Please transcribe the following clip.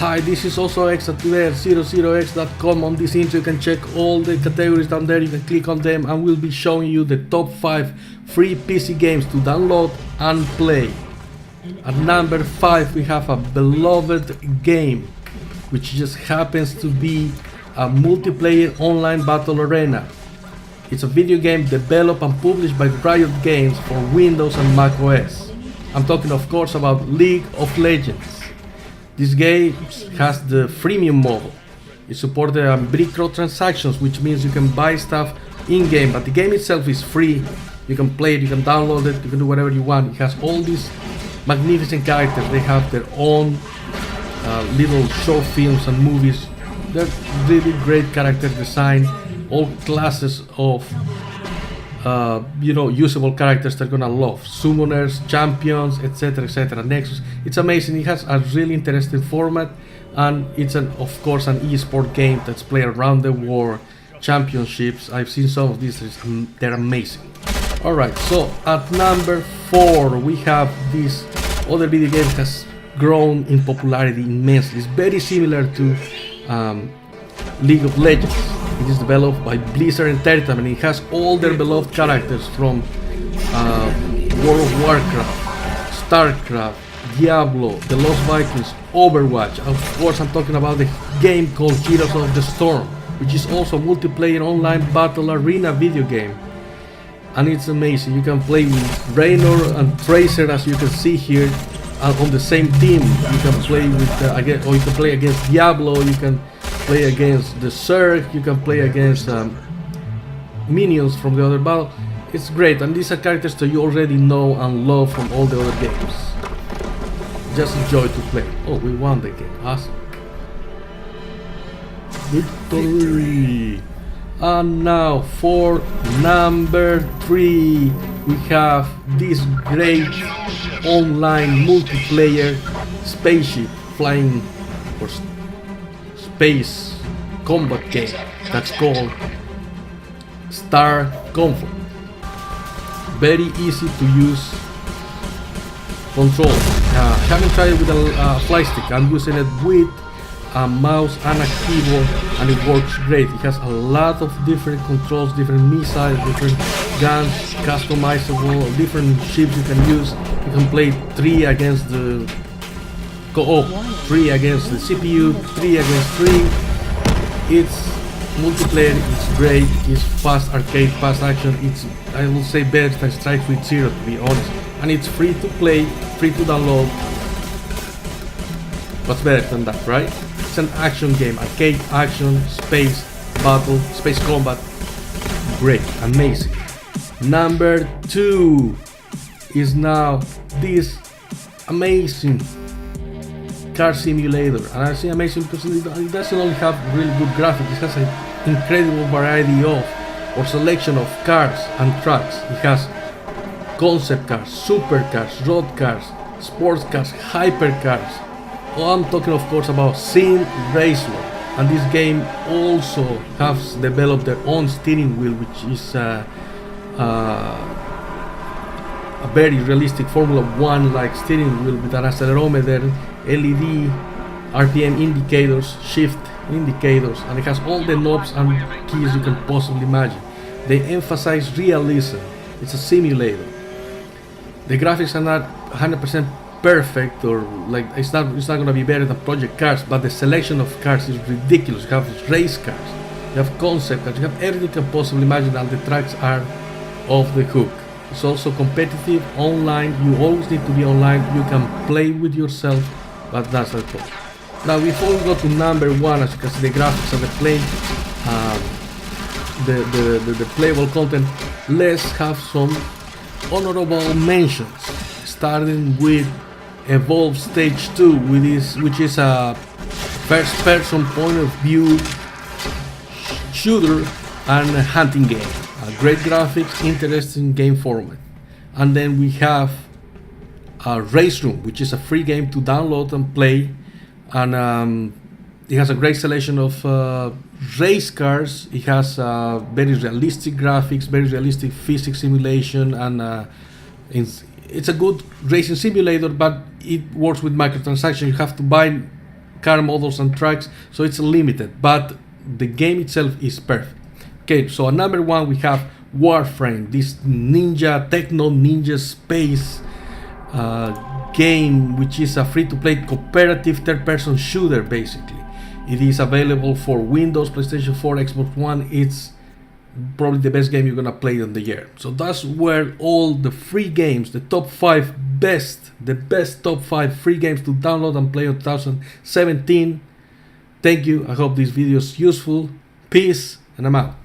Hi, this is also X at 00x.com. On this intro you can check all the categories down there, you can click on them and we'll be showing you the top 5 free PC games to download and play. At number 5 we have a beloved game, which just happens to be a multiplayer online battle arena. It's a video game developed and published by Riot Games for Windows and Mac OS. I'm talking of course about League of Legends. This game has the freemium model. It supports microtransactions, which means you can buy stuff in-game, but the game itself is free. You can play it, you can download it, you can do whatever you want. It has all these magnificent characters. They have their own little short films and movies. They're really great character design. All classes of usable characters they're gonna love. Summoners, champions, etc. Nexus. It's amazing. It has a really interesting format, and it's of course an esport game that's played around the world. Championships. I've seen some of these. They're amazing. Alright, so at number 4 we have this other video game that has grown in popularity immensely. It's very similar to League of Legends. It is developed by Blizzard Entertainment. It has all their beloved characters from World of Warcraft, StarCraft, Diablo, The Lost Vikings, Overwatch. Of course I'm talking about the game called Heroes of the Storm, which is also a multiplayer online battle arena video game. And it's amazing. You can play with Raynor and Tracer, as you can see here, on the same team. You can play with or you can play against Diablo. You can play against the Zerg. You can play against minions from the other battle. It's great, and these are characters that you already know and love from all the other games. Just enjoy to play. Oh, we won the game. Awesome. Victory! And now for number 3 we have this great online multiplayer spaceship flying or space combat game that's called Star Conflict. Very easy to use control. Haven't tried it with a fly stick. I'm using it with a mouse and a keyboard, and it works great. It has a lot of different controls, different missiles, different guns, customizable, different ships you can use. You can play 3 against the 3 against the CPU, 3 against 3. It's multiplayer, it's great, it's fast arcade, fast action. It's, I will say, better than Strike with Zero, to be honest. And it's free to play, free to download. What's better than that, right? It's an action game, arcade action, space battle, space combat. Great, amazing. Number 2 is now this amazing car simulator. And I say amazing because it doesn't only have really good graphics, it has an incredible variety of or selection of cars and tracks. It has concept cars, supercars, road cars, sports cars, hypercars. Oh, I'm talking of course about Sim RaceRoom, and this game also has developed their own steering wheel, which is a very realistic Formula 1 like steering wheel with an accelerometer, LED, RPM indicators, shift indicators, and it has all the knobs and keys you can possibly imagine. They emphasize realism. It's a simulator. The graphics are not 100% perfect, or like it's not gonna be better than Project Cars, but the selection of cars is ridiculous. You have race cars, you have concept cars, you have everything you can possibly imagine, and the tracks are off the hook. It's also competitive online. You always need to be online. You can play with yourself, but that's the point. Now before we go to number 1, as you can see the graphics and the playable content, let's have some honorable mentions, starting with Evolve Stage 2, which is a first-person point of view shooter and a hunting game. Great graphics, interesting game format. And then we have RaceRoom, which is a free game to download and play, and it has a great selection of race cars. It has very realistic graphics, very realistic physics simulation, and it's a good racing simulator, but it works with microtransactions. You have to buy car models and tracks, so it's limited, but the game itself is perfect. Okay, so at number 1 we have Warframe, this techno ninja space game, which is a free-to-play cooperative third-person shooter. Basically, it is available for Windows, PlayStation 4, Xbox One. It's probably the best game you're gonna play in the year. So that's where all the free games, the top 5 the best top 5 free games to download and play in 2017. Thank you. I hope this video is useful. Peace, and I'm out.